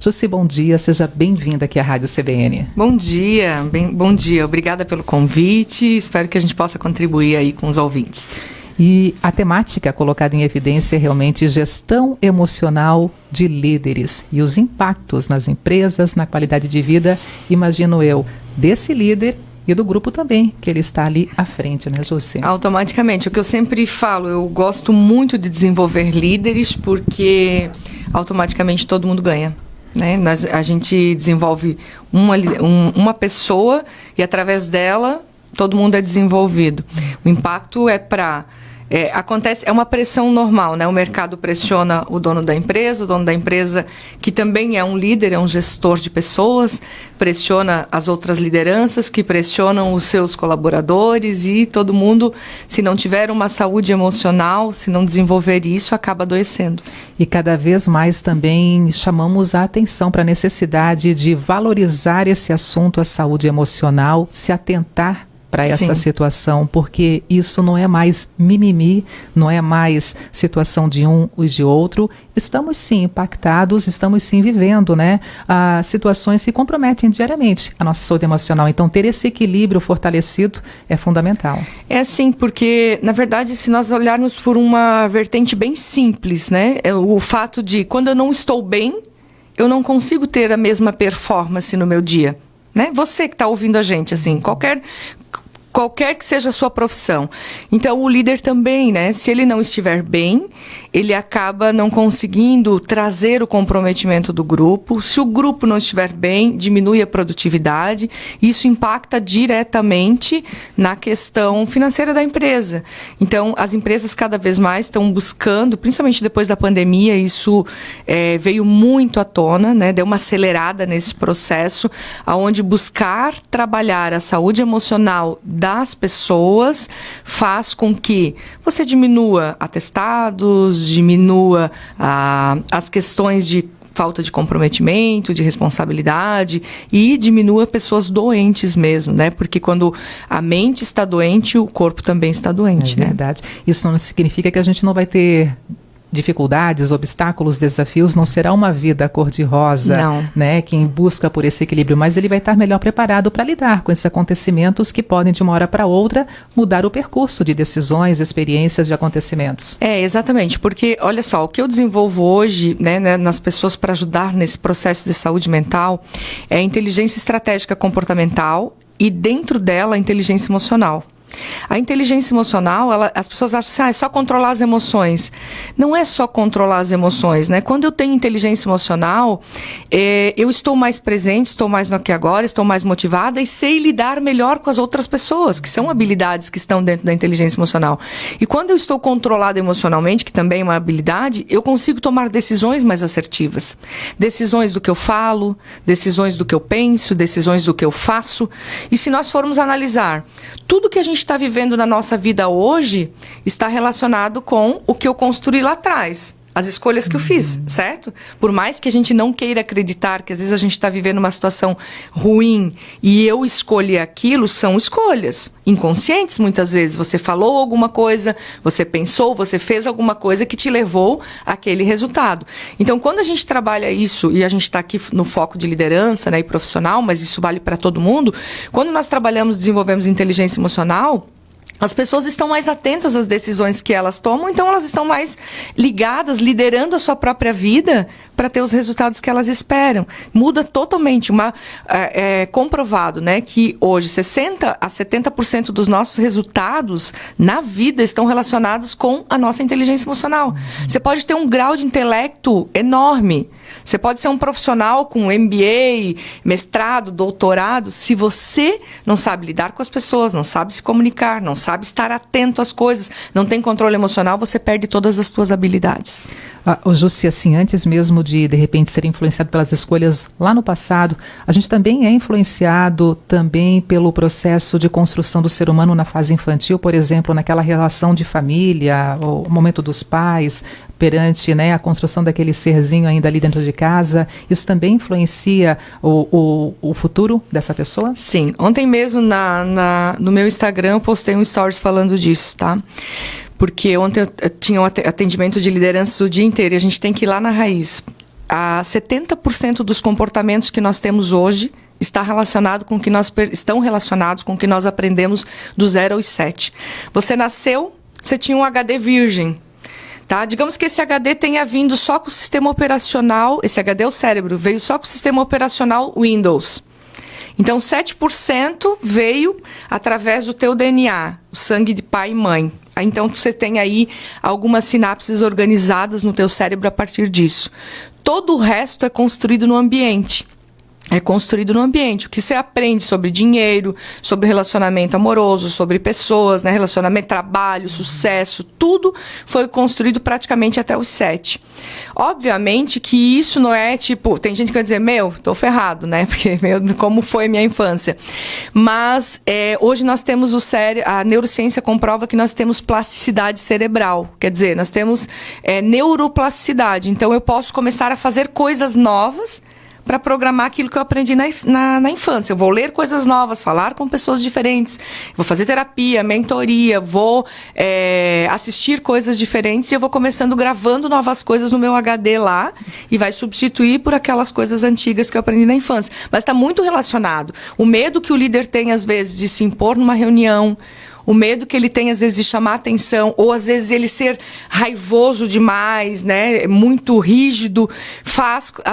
Jussi, bom dia, seja bem-vinda aqui à Rádio CBN. Bom dia, bom dia. Obrigada pelo convite. Espero que a gente possa contribuir aí com os ouvintes. E a temática colocada em evidência é realmente gestão emocional de líderes e os impactos nas empresas, na qualidade de vida, imagino eu, desse líder e do grupo também, que ele está ali à frente, né, Jussi? Automaticamente. O que eu sempre falo, eu gosto muito de desenvolver líderes porque automaticamente todo mundo ganha. Né? A gente desenvolve uma pessoa e através dela todo mundo é desenvolvido. O impacto é é uma pressão normal, né? O mercado pressiona o dono da empresa, que também é um líder, é um gestor de pessoas, pressiona as outras lideranças, que pressionam os seus colaboradores e todo mundo, se não tiver uma saúde emocional, se não desenvolver isso, acaba adoecendo. E cada vez mais também chamamos a atenção para a necessidade de valorizar esse assunto, a saúde emocional, se atentar para essa situação, porque isso não é mais mimimi, não é mais situação de um e de outro. Estamos sim impactados, estamos sim vivendo, né, situações que comprometem diariamente a nossa saúde emocional. Então, ter esse equilíbrio fortalecido é fundamental. É assim, porque, na verdade, se nós olharmos por uma vertente bem simples, né, o fato de, quando eu não estou bem, eu não consigo ter a mesma performance no meu dia. Né? Você que está ouvindo a gente, assim, qualquer que seja a sua profissão. Então, o líder também, né? Se ele não estiver bem, ele acaba não conseguindo trazer o comprometimento do grupo. Se o grupo não estiver bem, diminui a produtividade. Isso impacta diretamente na questão financeira da empresa. Então, as empresas cada vez mais estão buscando, principalmente depois da pandemia, isso veio muito à tona, né? Deu uma acelerada nesse processo, onde buscar trabalhar a saúde emocional das pessoas faz com que você diminua atestados, diminua as questões de falta de comprometimento, de responsabilidade e diminua pessoas doentes mesmo, né? Porque quando a mente está doente, o corpo também está doente, né? É verdade. Isso não significa que a gente não vai ter dificuldades, obstáculos, desafios, não será uma vida cor-de-rosa, né, quem busca por esse equilíbrio, mas ele vai estar melhor preparado para lidar com esses acontecimentos que podem, de uma hora para outra, mudar o percurso de decisões, experiências, de acontecimentos. Exatamente, porque, olha só, o que eu desenvolvo hoje, né, nas pessoas para ajudar nesse processo de saúde mental é a inteligência estratégica comportamental e, dentro dela, a inteligência emocional. A inteligência emocional, as pessoas acham assim, é só controlar as emoções. Não é só controlar as emoções, né? Quando eu tenho inteligência emocional, eu estou mais presente, estou mais no aqui e agora, estou mais motivada e sei lidar melhor com as outras pessoas, que são habilidades que estão dentro da inteligência emocional. E quando eu estou controlada emocionalmente, que também é uma habilidade, eu consigo tomar decisões mais assertivas. Decisões do que eu falo, decisões do que eu penso, decisões do que eu faço. E se nós formos analisar tudo que a gente está vivendo na nossa vida hoje está relacionado com o que eu construí lá atrás. As escolhas que eu fiz, certo? Por mais que a gente não queira acreditar que às vezes a gente está vivendo uma situação ruim e eu escolhi aquilo, são escolhas inconscientes muitas vezes. Você falou alguma coisa, você pensou, você fez alguma coisa que te levou àquele resultado. Então, quando a gente trabalha isso, e a gente está aqui no foco de liderança, né, e profissional, mas isso vale para todo mundo, quando nós trabalhamos, desenvolvemos inteligência emocional, as pessoas estão mais atentas às decisões que elas tomam, então elas estão mais ligadas, liderando a sua própria vida para ter os resultados que elas esperam. Muda totalmente. É comprovado, né, que hoje 60% a 70% dos nossos resultados na vida estão relacionados com a nossa inteligência emocional. Você pode ter um grau de intelecto enorme. Você pode ser um profissional com MBA, mestrado, doutorado. Se você não sabe lidar com as pessoas, não sabe se comunicar, não sabe estar atento às coisas, não tem controle emocional, você perde todas as suas habilidades. Jussi, assim, antes mesmo de repente, ser influenciado pelas escolhas lá no passado, a gente também é influenciado também pelo processo de construção do ser humano na fase infantil, por exemplo, naquela relação de família, o momento dos pais, perante, né, a construção daquele serzinho ainda ali dentro de casa. Isso também influencia o futuro dessa pessoa? Sim. Ontem mesmo no meu Instagram eu postei um stories falando disso, tá? Porque ontem eu tinha um atendimento de liderança o dia inteiro e a gente tem que ir lá na raiz. 70% dos comportamentos que nós temos hoje estão relacionados com o que nós aprendemos do 0 aos 7. Você nasceu, você tinha um HD virgem. Tá? Digamos que esse HD tenha vindo só com o sistema operacional, esse HD é o cérebro, veio só com o sistema operacional Windows. Então, 7% veio através do teu DNA, o sangue de pai e mãe. Então, você tem aí algumas sinapses organizadas no teu cérebro a partir disso. Todo o resto é construído no ambiente. O que você aprende sobre dinheiro, sobre relacionamento amoroso, sobre pessoas, né? Relacionamento, trabalho, sucesso, tudo foi construído praticamente até os 7. Obviamente que isso não é tipo... Tem gente que vai dizer, tô ferrado, né? Porque, como foi a minha infância? Mas hoje nós temos a neurociência comprova que nós temos plasticidade cerebral. Quer dizer, nós temos neuroplasticidade. Então, eu posso começar a fazer coisas novas para programar aquilo que eu aprendi na infância. Eu vou ler coisas novas, falar com pessoas diferentes, vou fazer terapia, mentoria, vou assistir coisas diferentes e eu vou começando gravando novas coisas no meu HD lá e vai substituir por aquelas coisas antigas que eu aprendi na infância. Mas está muito relacionado. O medo que o líder tem, às vezes, de se impor numa reunião, o medo que ele tem, às vezes, de chamar atenção, ou às vezes ele ser raivoso demais, né? Muito rígido,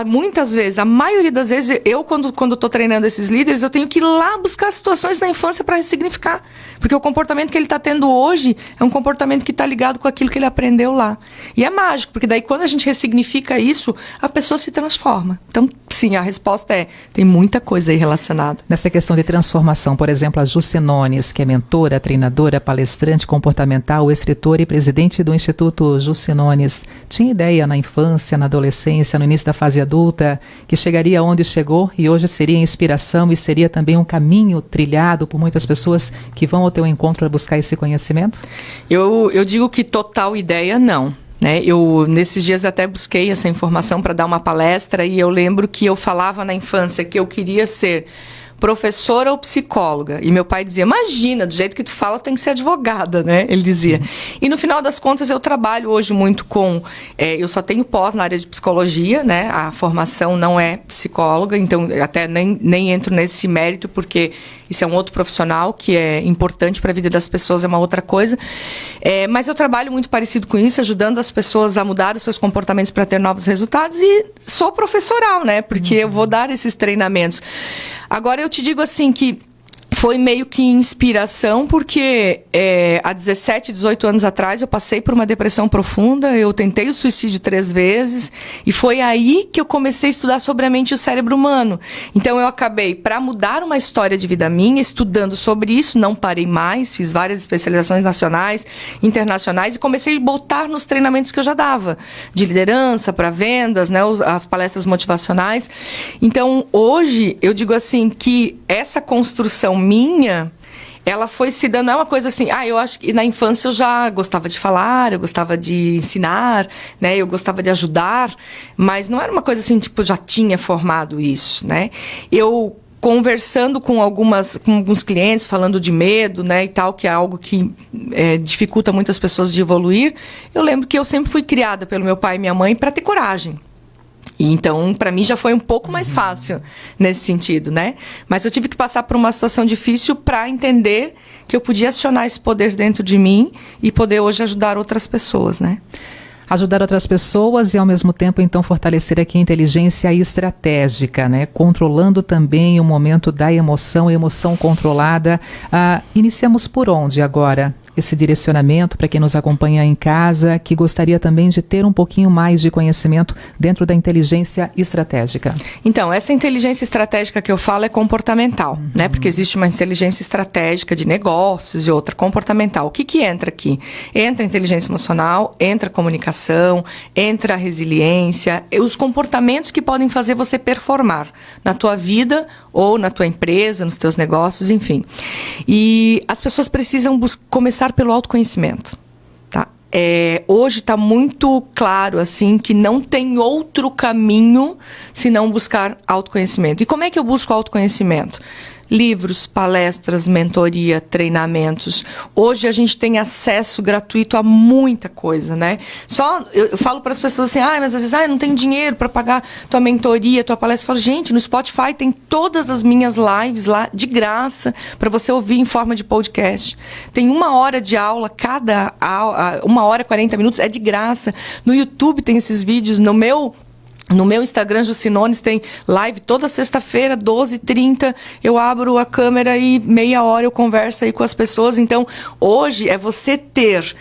muitas vezes, a maioria das vezes, eu, quando estou treinando esses líderes, eu tenho que ir lá buscar situações da infância para ressignificar. Porque o comportamento que ele está tendo hoje é um comportamento que está ligado com aquilo que ele aprendeu lá. E é mágico, porque daí quando a gente ressignifica isso, a pessoa se transforma. Então, sim, a resposta tem muita coisa aí relacionada. Nessa questão de transformação, por exemplo, a Jussi Nones, que é mentora, treinadora, palestrante comportamental, escritora e presidente do Instituto Jussi Nones, tinha ideia na infância, na adolescência, no início da fase adulta, que chegaria onde chegou e hoje seria inspiração e seria também um caminho trilhado por muitas pessoas que vão ao teu encontro para buscar esse conhecimento? Eu digo que total ideia não. Né? Eu, nesses dias, até busquei essa informação para dar uma palestra e eu lembro que eu falava na infância que eu queria ser professora ou psicóloga. E meu pai dizia, imagina, do jeito que tu fala, tem que ser advogada, né? Ele dizia. E no final das contas, eu trabalho hoje muito com... eu só tenho pós na área de psicologia, né? A formação não é psicóloga, então até nem entro nesse mérito, porque isso é um outro profissional que é importante para a vida das pessoas, é uma outra coisa. Mas eu trabalho muito parecido com isso, ajudando as pessoas a mudar os seus comportamentos para ter novos resultados e sou professoral, né? Porque eu vou dar esses treinamentos. Agora, eu te digo assim que foi meio que inspiração, porque há 17, 18 anos atrás eu passei por uma depressão profunda, eu tentei o suicídio 3 vezes, e foi aí que eu comecei a estudar sobre a mente e o cérebro humano. Então eu acabei, para mudar uma história de vida minha, estudando sobre isso, não parei mais, fiz várias especializações nacionais, internacionais, e comecei a botar nos treinamentos que eu já dava, de liderança, para vendas, né, as palestras motivacionais. Então hoje eu digo assim que essa construção minha, ela foi se dando, não é uma coisa assim, eu acho que na infância eu já gostava de falar, eu gostava de ensinar, né, eu gostava de ajudar, mas não era uma coisa assim, tipo, já tinha formado isso, né. Eu, conversando com alguns clientes, falando de medo, né, e tal, que é algo que dificulta muitas pessoas de evoluir, eu lembro que eu sempre fui criada pelo meu pai e minha mãe para ter coragem. E então, para mim, já foi um pouco mais fácil nesse sentido, né? Mas eu tive que passar por uma situação difícil para entender que eu podia acionar esse poder dentro de mim e poder hoje ajudar outras pessoas, né? Ajudar outras pessoas e, ao mesmo tempo, então, fortalecer aqui a inteligência estratégica, né? Controlando também o momento da emoção, a emoção controlada. Iniciamos por onde agora? Esse direcionamento para quem nos acompanha em casa, que gostaria também de ter um pouquinho mais de conhecimento dentro da inteligência estratégica. Então, essa inteligência estratégica que eu falo é comportamental, né? Porque existe uma inteligência estratégica de negócios e outra comportamental. O que entra aqui? Entra a inteligência emocional, entra a comunicação, entra a resiliência, os comportamentos que podem fazer você performar na tua vida ou na tua empresa, nos teus negócios, enfim. E as pessoas precisam começar pelo autoconhecimento, tá? Hoje está muito claro assim que não tem outro caminho se não buscar autoconhecimento. E como é que eu busco autoconhecimento? Livros, palestras, mentoria, treinamentos. Hoje a gente tem acesso gratuito a muita coisa, né? Eu falo para as pessoas assim, mas às vezes eu não tenho dinheiro para pagar tua mentoria, tua palestra. Eu falo, gente, no Spotify tem todas as minhas lives lá de graça para você ouvir em forma de podcast. Tem 1 hora de aula, cada aula, 1 hora e 40 minutos, é de graça. No YouTube tem esses vídeos, no meu Instagram, Jucinones, tem live toda sexta-feira, 12h30. Eu abro a câmera e meia hora eu converso aí com as pessoas. Então, hoje é você ter...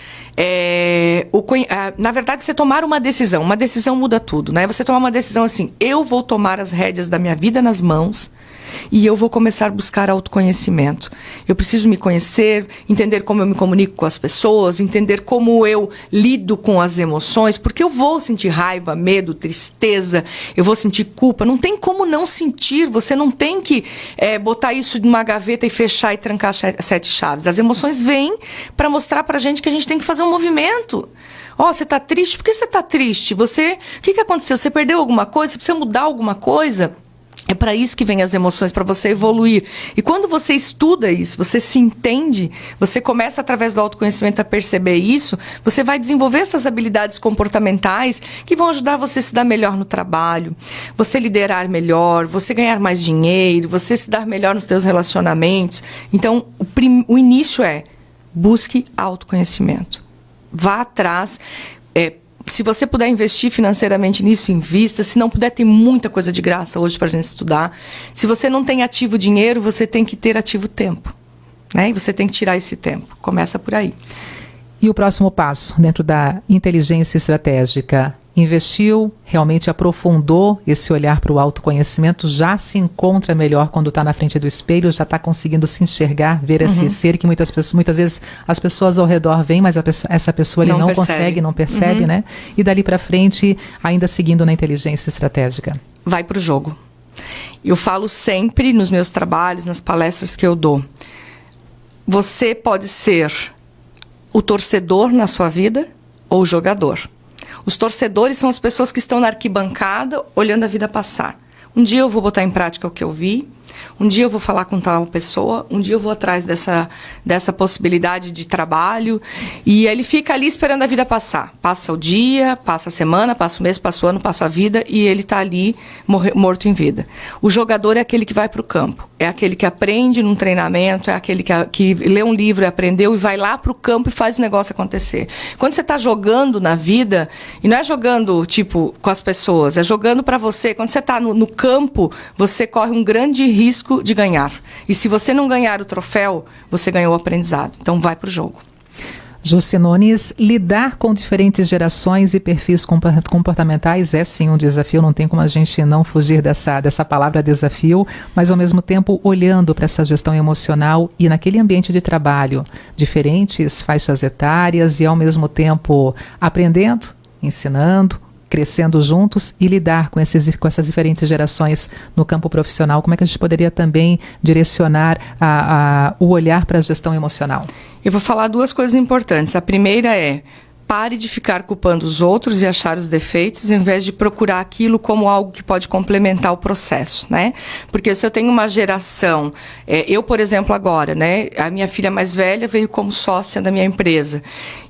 na verdade, você tomar uma decisão. Uma decisão muda tudo, né? Você tomar uma decisão assim, eu vou tomar as rédeas da minha vida nas mãos e eu vou começar a buscar autoconhecimento. Eu preciso me conhecer, entender como eu me comunico com as pessoas, entender como eu lido com as emoções, porque eu vou sentir raiva, medo, tristeza, eu vou sentir culpa. Não tem como não sentir, você não tem que botar isso numa gaveta e fechar e trancar 7 chaves. As emoções vêm para mostrar pra gente que a gente tem que fazer um movimento. Você tá triste? Por que você tá triste? O que aconteceu? Você perdeu alguma coisa? Você precisa mudar alguma coisa? É para isso que vem as emoções, para você evoluir. E quando você estuda isso, você se entende, você começa através do autoconhecimento a perceber isso, você vai desenvolver essas habilidades comportamentais que vão ajudar você a se dar melhor no trabalho, você liderar melhor, você ganhar mais dinheiro, você se dar melhor nos seus relacionamentos. Então, o início é busque autoconhecimento. Vá atrás. Se você puder investir financeiramente nisso, invista. Se não puder, tem muita coisa de graça hoje para a gente estudar. Se você não tem ativo dinheiro, você tem que ter ativo tempo, né? E você tem que tirar esse tempo. Começa por aí. E o próximo passo dentro da inteligência estratégica? Investiu, realmente aprofundou esse olhar para o autoconhecimento, já se encontra melhor quando está na frente do espelho, já está conseguindo se enxergar, ver esse ser que muitas vezes as pessoas ao redor veem, mas essa pessoa ali não consegue, não percebe, né? E dali para frente, ainda seguindo na inteligência estratégica. Vai para o jogo. Eu falo sempre nos meus trabalhos, nas palestras que eu dou, você pode ser o torcedor na sua vida ou o jogador. Os torcedores são as pessoas que estão na arquibancada olhando a vida passar. Um dia eu vou botar em prática o que eu vi, um dia eu vou falar com tal pessoa, um dia eu vou atrás dessa possibilidade de trabalho, e ele fica ali esperando a vida passar. Passa o dia, passa a semana, passa o mês, passa o ano, passa a vida, e ele está ali morto em vida. O jogador é aquele que vai para o campo, é aquele que aprende num treinamento, é aquele que lê um livro e aprendeu e vai lá para o campo e faz o negócio acontecer. Quando você está jogando na vida, e não é jogando tipo com as pessoas, é jogando para você. Quando você está no campo, você corre um grande risco de ganhar. E se você não ganhar o troféu, você ganhou o aprendizado. Então vai para o jogo. Jucinones, lidar com diferentes gerações e perfis comportamentais é sim um desafio, não tem como a gente não fugir dessa palavra desafio, mas ao mesmo tempo olhando para essa gestão emocional e naquele ambiente de trabalho, diferentes faixas etárias e ao mesmo tempo aprendendo, ensinando, crescendo juntos e lidar com essas diferentes gerações no campo profissional. Como é que a gente poderia também direcionar o olhar para a gestão emocional? Eu vou falar 2 coisas importantes. A primeira é: pare de ficar culpando os outros e achar os defeitos, em vez de procurar aquilo como algo que pode complementar o processo, né? Porque se eu tenho uma geração... eu, por exemplo, agora, né? A minha filha mais velha veio como sócia da minha empresa.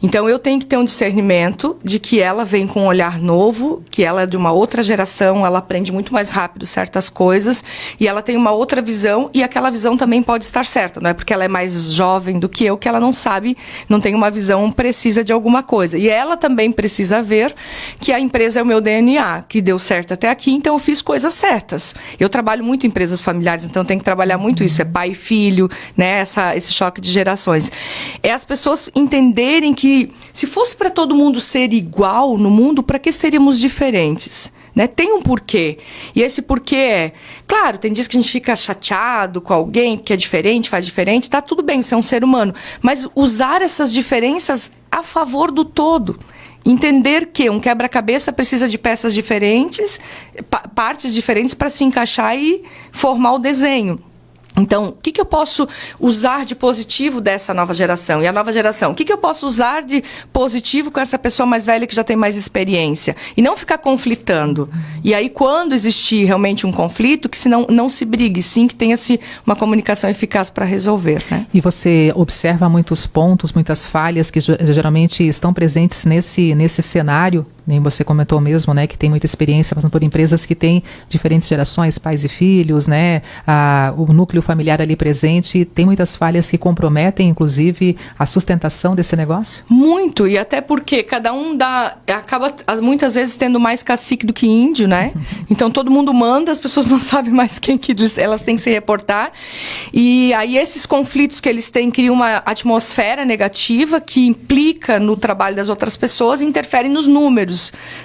Então, eu tenho que ter um discernimento de que ela vem com um olhar novo, que ela é de uma outra geração, ela aprende muito mais rápido certas coisas, e ela tem uma outra visão, e aquela visão também pode estar certa, não é porque ela é mais jovem do que eu, que ela não sabe, não tem uma visão precisa de alguma coisa. E ela também precisa ver que a empresa é o meu DNA, que deu certo até aqui, então eu fiz coisas certas. Eu trabalho muito em empresas familiares, então eu tenho que trabalhar muito isso, é pai e filho, né? Esse choque de gerações. É as pessoas entenderem que se fosse para todo mundo ser igual no mundo, para que seríamos diferentes? Né? Tem um porquê. E esse porquê é... Claro, tem dias que a gente fica chateado com alguém que é diferente, faz diferente. Tá tudo bem, você é um ser humano. Mas usar essas diferenças a favor do todo. Entender que um quebra-cabeça precisa de peças diferentes, partes diferentes para se encaixar e formar o desenho. Então, o que eu posso usar de positivo dessa nova geração? E a nova geração, o que eu posso usar de positivo com essa pessoa mais velha que já tem mais experiência? E não ficar conflitando. E aí, quando existir realmente um conflito, que não se brigue, sim que tenha-se uma comunicação eficaz para resolver, né? E você observa muitos pontos, muitas falhas que geralmente estão presentes nesse cenário, nem você comentou mesmo, né, que tem muita experiência passando por empresas que têm diferentes gerações, pais e filhos, né, o núcleo familiar ali presente, tem muitas falhas que comprometem, inclusive, a sustentação desse negócio? Muito, e até porque cada um acaba muitas vezes tendo mais cacique do que índio, né? Então todo mundo manda, as pessoas não sabem mais quem que elas têm que se reportar, e aí esses conflitos que eles têm criam uma atmosfera negativa que implica no trabalho das outras pessoas e interfere nos números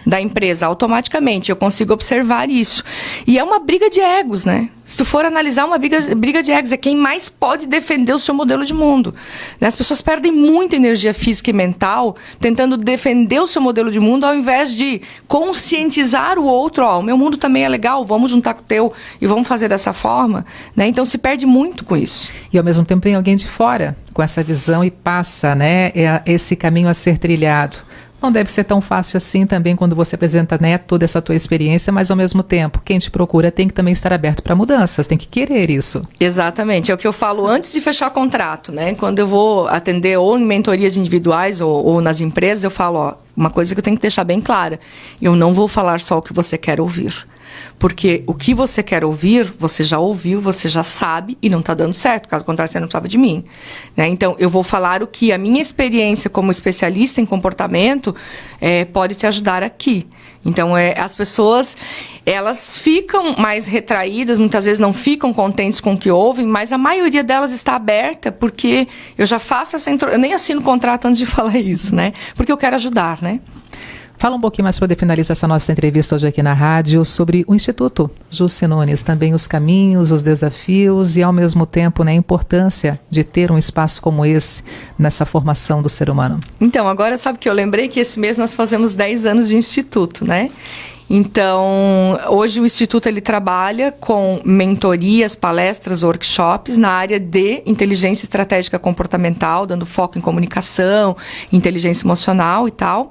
da empresa, automaticamente. Eu consigo observar isso. E é uma briga de egos, né? Se tu for analisar, uma briga de egos é quem mais pode defender o seu modelo de mundo. Né? As pessoas perdem muita energia física e mental tentando defender o seu modelo de mundo ao invés de conscientizar o outro. Ó, o meu mundo também é legal, vamos juntar com o teu e vamos fazer dessa forma. Né? Então se perde muito com isso. E ao mesmo tempo tem alguém de fora com essa visão e passa, né, esse caminho a ser trilhado. Não deve ser tão fácil assim também quando você apresenta, né, toda essa tua experiência, mas ao mesmo tempo, quem te procura tem que também estar aberto para mudanças, tem que querer isso. Exatamente, é o que eu falo antes de fechar o contrato, né? Quando eu vou atender ou em mentorias individuais ou nas empresas, eu falo, ó, uma coisa que eu tenho que deixar bem clara, eu não vou falar só o que você quer ouvir. Porque o que você quer ouvir, você já ouviu, você já sabe e não está dando certo. Caso contrário, você não precisava de mim. Né? Então, eu vou falar o que a minha experiência como especialista em comportamento pode te ajudar aqui. Então, as pessoas, elas ficam mais retraídas, muitas vezes não ficam contentes com o que ouvem, mas a maioria delas está aberta porque eu já faço eu nem assino contrato antes de falar isso, né? Porque eu quero ajudar, né? Fala um pouquinho mais para poder finalizar essa nossa entrevista hoje aqui na rádio sobre o Instituto Jusce Nunes, também os caminhos, os desafios e ao mesmo tempo, né, a importância de ter um espaço como esse nessa formação do ser humano. Então, agora sabe que eu lembrei que esse mês nós fazemos 10 anos de Instituto, né? Então, hoje o Instituto ele trabalha com mentorias, palestras, workshops na área de inteligência estratégica comportamental, dando foco em comunicação, inteligência emocional e tal.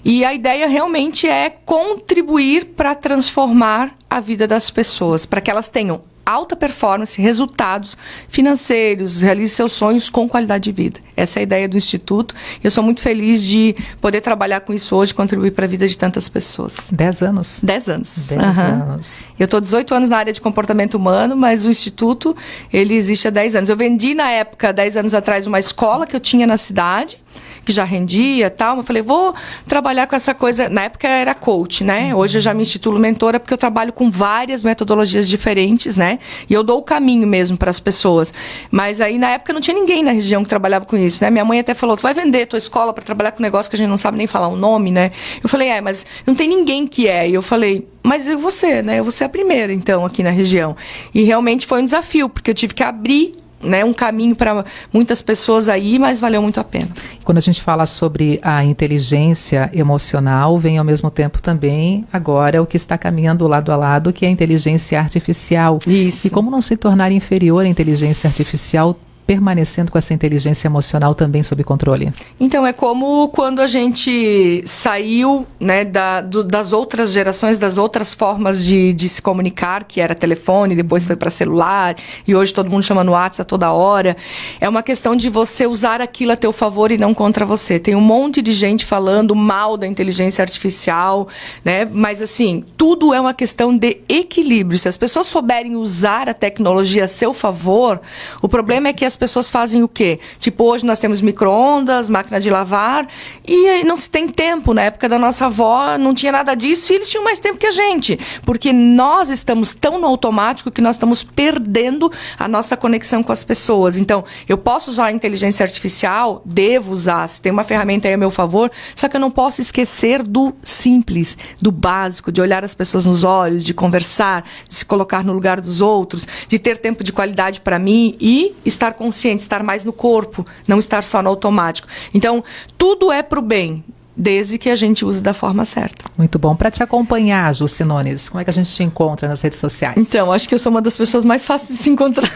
E a ideia realmente é contribuir para transformar a vida das pessoas, para que elas tenham alta performance, resultados financeiros, realize seus sonhos com qualidade de vida. Essa é a ideia do Instituto. Eu sou muito feliz de poder trabalhar com isso hoje, contribuir para a vida de tantas pessoas. 10 anos? 10 anos. 10 anos. Eu estou 18 anos na área de comportamento humano, mas o Instituto, ele existe há 10 anos. Eu vendi na época, 10 anos atrás, uma escola que eu tinha na cidade, que já rendia e tal, eu falei, vou trabalhar com essa coisa, na época era coach, né, hoje eu já me intitulo mentora porque eu trabalho com várias metodologias diferentes, né, e eu dou o caminho mesmo para as pessoas, mas aí na época não tinha ninguém na região que trabalhava com isso, né, minha mãe até falou, tu vai vender tua escola para trabalhar com um negócio que a gente não sabe nem falar o nome, né, eu falei, mas não tem ninguém que e eu falei, mas e você, né, eu vou ser a primeira então aqui na região, e realmente foi um desafio, porque eu tive que abrir, né, um caminho para muitas pessoas aí, mas valeu muito a pena. Quando a gente fala sobre a inteligência emocional, vem ao mesmo tempo também agora o que está caminhando lado a lado, que é a inteligência artificial. Isso. E como não se tornar inferior à inteligência artificial, permanecendo com essa inteligência emocional também sob controle? Então, é como quando a gente saiu, né, das outras gerações, das outras formas de se comunicar, que era telefone, depois foi para celular, e hoje todo mundo chama no WhatsApp a toda hora. É uma questão de você usar aquilo a teu favor e não contra você. Tem um monte de gente falando mal da inteligência artificial, né, mas assim, tudo é uma questão de equilíbrio. Se as pessoas souberem usar a tecnologia a seu favor, o problema é que as pessoas fazem o quê? Tipo, hoje nós temos micro-ondas, máquina de lavar, e não se tem tempo. Na época da nossa avó não tinha nada disso e eles tinham mais tempo que a gente. Porque nós estamos tão no automático que nós estamos perdendo a nossa conexão com as pessoas. Então, eu posso usar a inteligência artificial, devo usar, se tem uma ferramenta aí a meu favor, só que eu não posso esquecer do simples, do básico, de olhar as pessoas nos olhos, de conversar, de se colocar no lugar dos outros, de ter tempo de qualidade para mim e estar consciente, estar mais no corpo, não estar só no automático. Então, tudo é para o bem. desde que a gente use da forma certa. Muito bom. Para te acompanhar, Ju Sinones, como é que a gente te encontra nas redes sociais? Então, acho que eu sou uma das pessoas mais fáceis de se encontrar.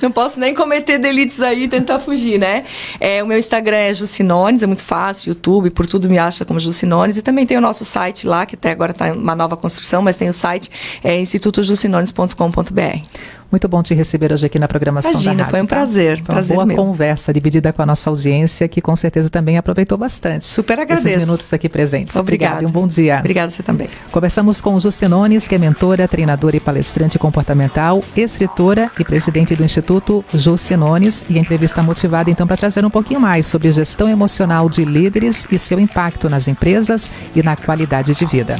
Não posso nem cometer delitos aí e tentar fugir, né? O meu Instagram é Ju Sinones, é muito fácil, YouTube, por tudo me acha como Ju Sinones. E também tem o nosso site lá, que até agora está em uma nova construção, mas tem o site, institutojusinones.com.br. Muito bom te receber hoje aqui na programação da rádio. Foi um prazer. Foi uma boa conversa dividida com a nossa audiência, que com certeza também aproveitou bastante. Super agradeço. Esses minutos aqui presentes. Obrigada. E um bom dia. Obrigada, você também. Conversamos com Ju Sinones, que é mentora, treinadora e palestrante comportamental, escritora e presidente do Instituto Ju Sinones. E a entrevista motivada, então, para trazer um pouquinho mais sobre gestão emocional de líderes e seu impacto nas empresas e na qualidade de vida.